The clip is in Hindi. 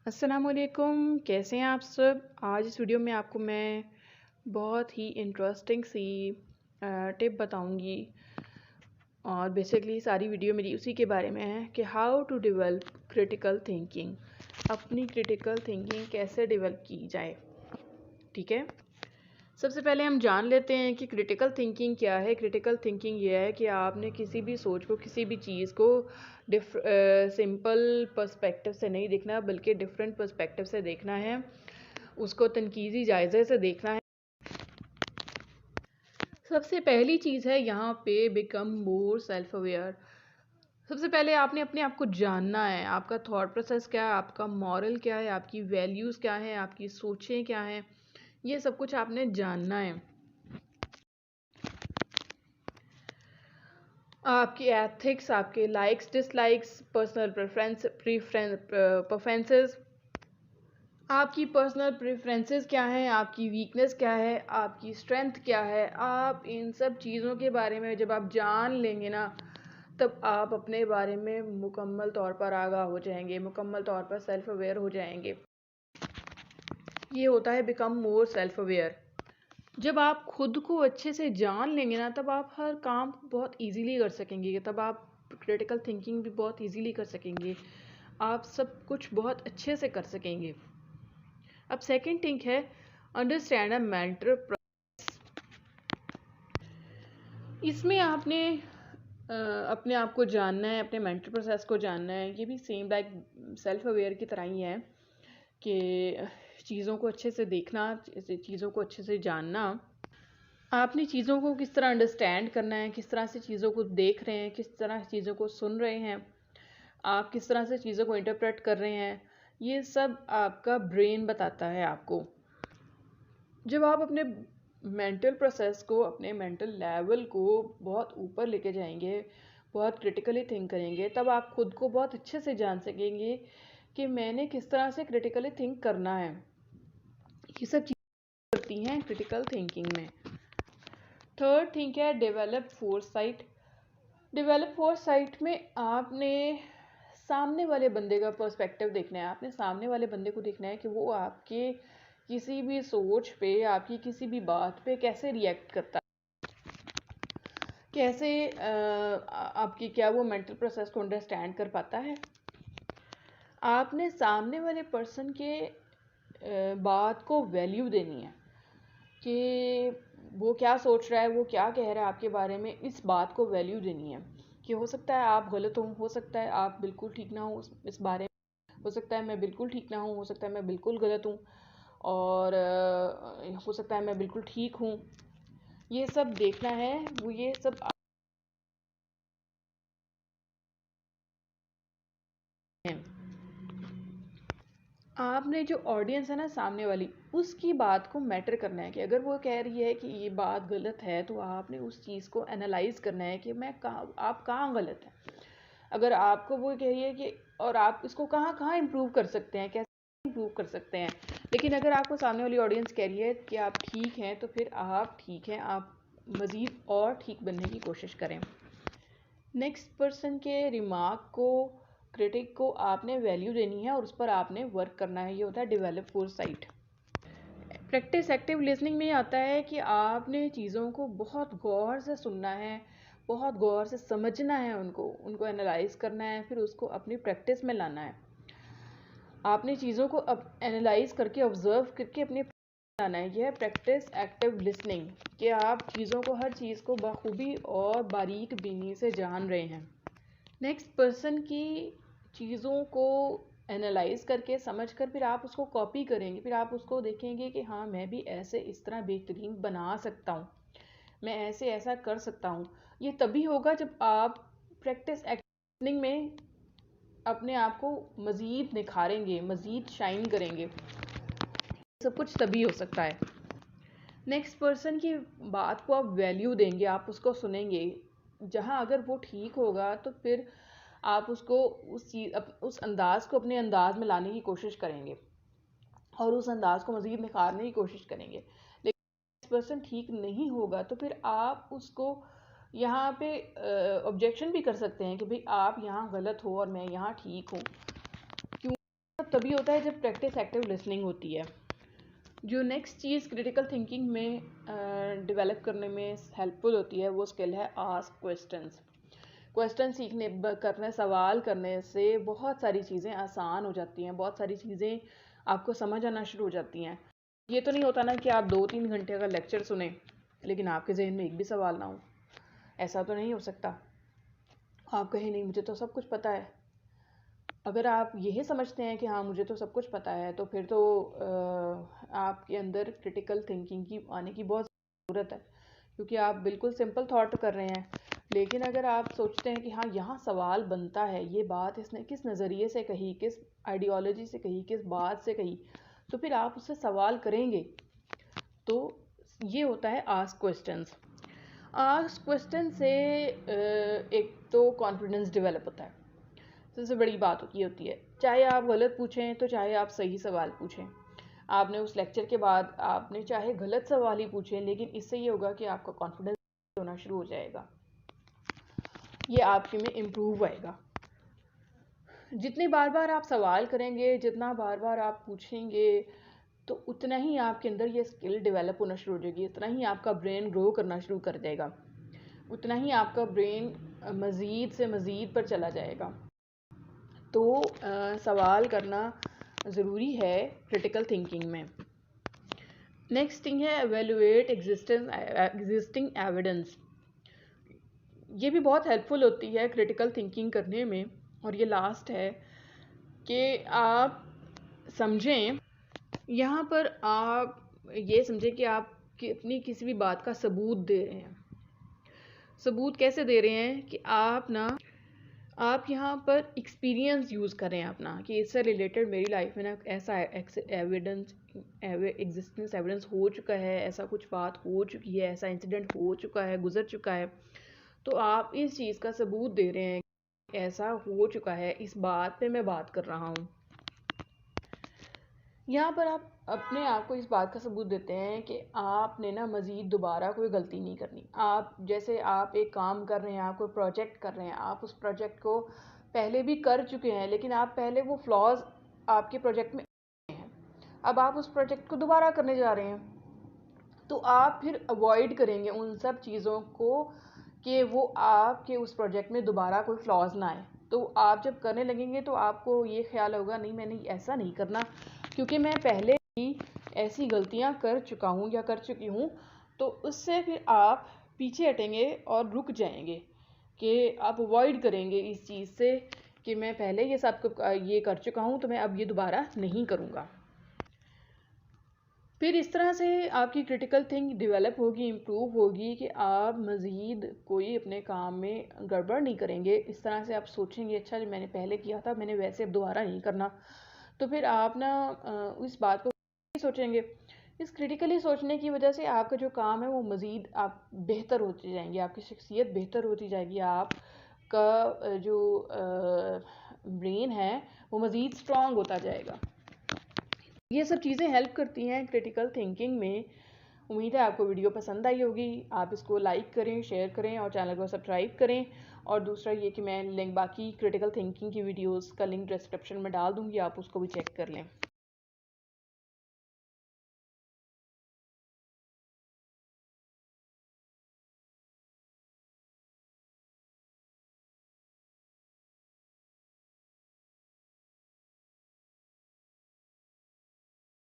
अस्सलामुअलैकुम, कैसे हैं आप सब। आज इस वीडियो में आपको मैं बहुत ही इंटरेस्टिंग सी टिप बताऊंगी और बेसिकली सारी वीडियो मेरी उसी के बारे में है कि how to develop critical thinking. अपनी क्रिटिकल थिंकिंग कैसे डेवलप की जाए। ठीक है, सबसे पहले हम जान लेते हैं कि क्रिटिकल थिंकिंग क्या है। क्रिटिकल थिंकिंग ये है कि आपने किसी भी सोच को, किसी भी चीज़ को सिंपल पर्सपेक्टिव से नहीं देखना, बल्कि डिफरेंट पर्सपेक्टिव से देखना है, उसको तनकीज़ी जायज़े से देखना है। सबसे पहली चीज़ है यहाँ पे बिकम मोर सेल्फ अवेयर। सबसे पहले आपने अपने आप को जानना है, आपका थॉट प्रोसेस क्या है, आपका मॉरल क्या है, आपकी वैल्यूज़ क्या है, आपकी सोचें क्या हैं, ये सब कुछ आपने जानना है। आपकी एथिक्स, आपके लाइक्स डिसलाइक्स, पर्सनल प्रेफरेंसेस, आपकी पर्सनल प्रेफरेंसेस क्या हैं, आपकी वीकनेस क्या है, आपकी स्ट्रेंथ क्या है। आप इन सब चीज़ों के बारे में जब आप जान लेंगे ना, तब आप अपने बारे में मुकम्मल तौर पर आगाह हो जाएंगे, मुकम्मल तौर पर सेल्फ अवेयर हो जाएंगे। ये होता है बिकम मोर सेल्फ अवेयर। जब आप खुद को अच्छे से जान लेंगे ना, तब आप हर काम बहुत इजीली कर सकेंगे, तब आप क्रिटिकल थिंकिंग भी बहुत इजीली कर सकेंगे, आप सब कुछ बहुत अच्छे से कर सकेंगे। अब सेकंड थिंग है अंडरस्टैंड अ मेंटल प्रोसेस। इसमें आपने अपने आप को जानना है, अपने मेंटल प्रोसेस को जानना है। ये भी सेम लाइक सेल्फ अवेयर की तरह ही है कि चीज़ों को अच्छे से देखना, चीज़ों को अच्छे से जानना। आपने चीज़ों को किस तरह अंडरस्टैंड करना है, किस तरह से चीज़ों को देख रहे हैं, किस तरह चीज़ों को सुन रहे हैं, आप किस तरह से चीज़ों को इंटरप्रेट कर रहे हैं, ये सब आपका ब्रेन बताता है आपको। जब आप अपने मेंटल प्रोसेस को, अपने मेंटल लेवल को बहुत ऊपर लेके जाएंगे, बहुत क्रिटिकली थिंक करेंगे, तब आप खुद को बहुत अच्छे से जान सकेंगे कि मैंने किस तरह से क्रिटिकली थिंक करना है। ये सब चीज़ें करती हैं क्रिटिकल थिंकिंग में। थर्ड थिंक है डेवलप फोरसाइट। डेवलप फोरसाइट में आपने सामने वाले बंदे का पर्सपेक्टिव देखना है। आपने सामने वाले बंदे को देखना है कि वो आपके किसी भी सोच पे, आपकी किसी भी बात पे कैसे रिएक्ट करता है, कैसे आपकी क्या वो मेंटल प्रोसेस को अंडरस्टैंड कर पाता है। आपने सामने वाले पर्सन के बात को वैल्यू देनी है कि वो क्या सोच रहा है, वो क्या कह रहा है आपके बारे में। इस बात को वैल्यू देनी है कि हो सकता है आप गलत हो सकता है आप बिल्कुल ठीक ना हो इस बारे में, हो सकता है मैं बिल्कुल ठीक ना हूँ, हो सकता है मैं बिल्कुल गलत हूँ, और हो सकता है मैं बिल्कुल ठीक हूँ। ये सब देखना है, वो ये सब है। आपने जो ऑडियंस है ना सामने वाली, उसकी बात को मैटर करना है कि अगर वो कह रही है कि ये बात गलत है, तो आपने उस चीज़ को एनालाइज करना है कि मैं कहाँ, आप कहाँ गलत है। अगर आपको वो कह रही है कि, और आप इसको कहाँ कहाँ इम्प्रूव कर सकते हैं, कैसे इम्प्रूव कर सकते हैं। लेकिन अगर आपको सामने वाली ऑडियंस कह रही है कि आप ठीक हैं, तो फिर आप ठीक हैं, आप मज़ीद और ठीक बनने की कोशिश करें। नेक्स्ट पर्सन के रिमार्क को, क्रिटिक को आपने वैल्यू देनी है और उस पर आपने वर्क करना है। ये होता है develop foresight. Practice active listening में आता है कि आपने चीज़ों को बहुत गौर से सुनना है, बहुत गौर से समझना है, उनको एनालाइज करना है, फिर उसको अपनी प्रैक्टिस में लाना है। आपने चीज़ों को अब एनालाइज करके, ऑब्जर्व करके अपने लाना है। यह है प्रैक्टिस एक्टिव लिसनिंग, कि आप चीज़ों को, हर चीज़ को बखूबी और बारीक बीनी से जान रहे हैं। नेक्स्ट पर्सन की चीज़ों को एनालाइज करके, समझ कर, फिर आप उसको कॉपी करेंगे, फिर आप उसको देखेंगे कि हाँ मैं भी ऐसे इस तरह बेहतरीन बना सकता हूँ, मैं ऐसे ऐसा कर सकता हूँ। ये तभी होगा जब आप प्रैक्टिस एक्टिंग में अपने आप को मज़ीद निखारेंगे, मज़ीद शाइन करेंगे। सब कुछ तभी हो सकता है। नेक्स्ट पर्सन की बात को आप वैल्यू देंगे, आप उसको सुनेंगे। जहाँ अगर वो ठीक होगा तो फिर आप उसको उस अंदाज को अपने अंदाज में लाने की कोशिश करेंगे और उस अंदाज को मज़ीद निखारने की कोशिश करेंगे। लेकिन इस पर्सन ठीक नहीं होगा तो फिर आप उसको यहाँ पे ऑब्जेक्शन भी कर सकते हैं कि भाई आप यहाँ गलत हो और मैं यहाँ ठीक हूँ। क्यों? तभी होता है जब प्रैक्टिस एक्टिव लिसनिंग होती है। जो नेक्स्ट चीज़ क्रिटिकल थिंकिंग में डेवलप करने में हेल्पफुल होती है वो स्किल है आस्क क्वेश्चंस। क्वेश्चन सीखने करने सवाल करने से बहुत सारी चीज़ें आसान हो जाती हैं, बहुत सारी चीज़ें आपको समझ आना शुरू हो जाती हैं। ये तो नहीं होता ना कि आप 2-3 घंटे का लेक्चर सुने लेकिन आपके जहन में एक भी सवाल ना हो, ऐसा तो नहीं हो सकता। आप कहें नहीं मुझे तो सब कुछ पता है। अगर आप यही समझते हैं कि हाँ मुझे तो सब कुछ पता है तो फिर तो आपके अंदर क्रिटिकल थिंकिंग की आने की बहुत ज़रूरत है, क्योंकि आप बिल्कुल सिंपल थॉट कर रहे हैं। लेकिन अगर आप सोचते हैं कि हाँ यहाँ सवाल बनता है, ये बात इसने किस नज़रिए से कही, किस आइडियोलॉजी से कही, किस बात से कही, तो फिर आप उससे सवाल करेंगे। तो ये होता है आस्क क्वेश्चंस। आस्क क्वेश्चन से एक तो कॉन्फिडेंस डेवलप होता है, सबसे बड़ी बात ये होती है। चाहे आप गलत पूछें तो चाहे आप सही सवाल पूछें, आपने उस लेक्चर के बाद आपने चाहे गलत सवाल ही पूछें, लेकिन इससे ये होगा कि आपका कॉन्फिडेंस होना शुरू हो जाएगा, ये आपके में इम्प्रूव आएगा। जितने बार बार आप सवाल करेंगे, जितना बार बार आप पूछेंगे, तो उतना ही आपके अंदर ये स्किल डेवलप होना शुरू हो जाएगी, उतना ही आपका ब्रेन ग्रो करना शुरू कर जाएगा, उतना ही आपका ब्रेन मज़ीद से मज़ीद पर चला जाएगा। तो सवाल करना ज़रूरी है क्रिटिकल थिंकिंग में। नेक्स्ट थिंग है एवेलुएट एग्जिस्टिंग एविडेंस। ये भी बहुत हेल्पफुल होती है क्रिटिकल थिंकिंग करने में। और ये लास्ट है कि आप समझें, यहाँ पर आप ये समझें कि आप अपनी किसी भी बात का सबूत दे रहे हैं। सबूत कैसे दे रहे हैं कि आप यहाँ पर एक्सपीरियंस यूज़ करें अपना, कि इससे रिलेटेड मेरी लाइफ में ना ऐसा एग्जिस्टेंस एविडेंस हो चुका है, ऐसा कुछ बात हो चुकी है, ऐसा इंसिडेंट हो चुका है, गुजर चुका है। तो आप इस चीज़ का सबूत दे रहे हैं, ऐसा हो चुका है, इस बात पे मैं बात कर रहा हूँ। यहाँ पर आप अपने आप को इस बात का सबूत देते हैं कि आपने ना मज़ीद दोबारा कोई गलती नहीं करनी। आप जैसे आप एक काम कर रहे हैं, आप कोई प्रोजेक्ट कर रहे हैं, आप उस प्रोजेक्ट को पहले भी कर चुके हैं, लेकिन आप पहले वो फ्लॉज आपके प्रोजेक्ट में हैं, अब आप उस प्रोजेक्ट को दोबारा करने जा रहे हैं, तो आप फिर अवॉइड करेंगे उन सब चीज़ों को कि वो आपके उस प्रोजेक्ट में दोबारा कोई फ्लॉज ना आए। तो आप जब करने लगेंगे तो आपको ये ख्याल होगा नहीं मैंने ऐसा नहीं करना, क्योंकि मैं पहले ही ऐसी गलतियां कर चुका हूँ या कर चुकी हूँ। तो उससे फिर आप पीछे हटेंगे और रुक जाएंगे, कि आप अवॉइड करेंगे इस चीज़ से कि मैं पहले ये सब ये कर चुका हूँ तो मैं अब ये दोबारा नहीं करूँगा। फिर इस तरह से आपकी क्रिटिकल थिंक डेवलप होगी, इम्प्रूव होगी, कि आप मज़ीद कोई अपने काम में गड़बड़ नहीं करेंगे। इस तरह से आप सोचेंगे अच्छा जो मैंने पहले किया था मैंने वैसे अब दोबारा नहीं करना। तो फिर आप ना इस बात को सोचेंगे। इस क्रिटिकली सोचने की वजह से आपका जो काम है वो मज़ीद आप बेहतर होते जाएंगे, आपकी शख्सियत बेहतर होती जाएगी, आपका जो ब्रेन है वो मज़ीद स्ट्रॉन्ग होता जाएगा। ये सब चीज़ें हेल्प करती हैं क्रिटिकल थिंकिंग में। उम्मीद है आपको वीडियो पसंद आई होगी। आप इसको लाइक करें, शेयर करें और चैनल को सब्सक्राइब करें। और दूसरा ये कि मैं लिंक बाकी क्रिटिकल थिंकिंग की वीडियोस का लिंक डिस्क्रिप्शन में डाल दूँगी, आप उसको भी चेक कर लें।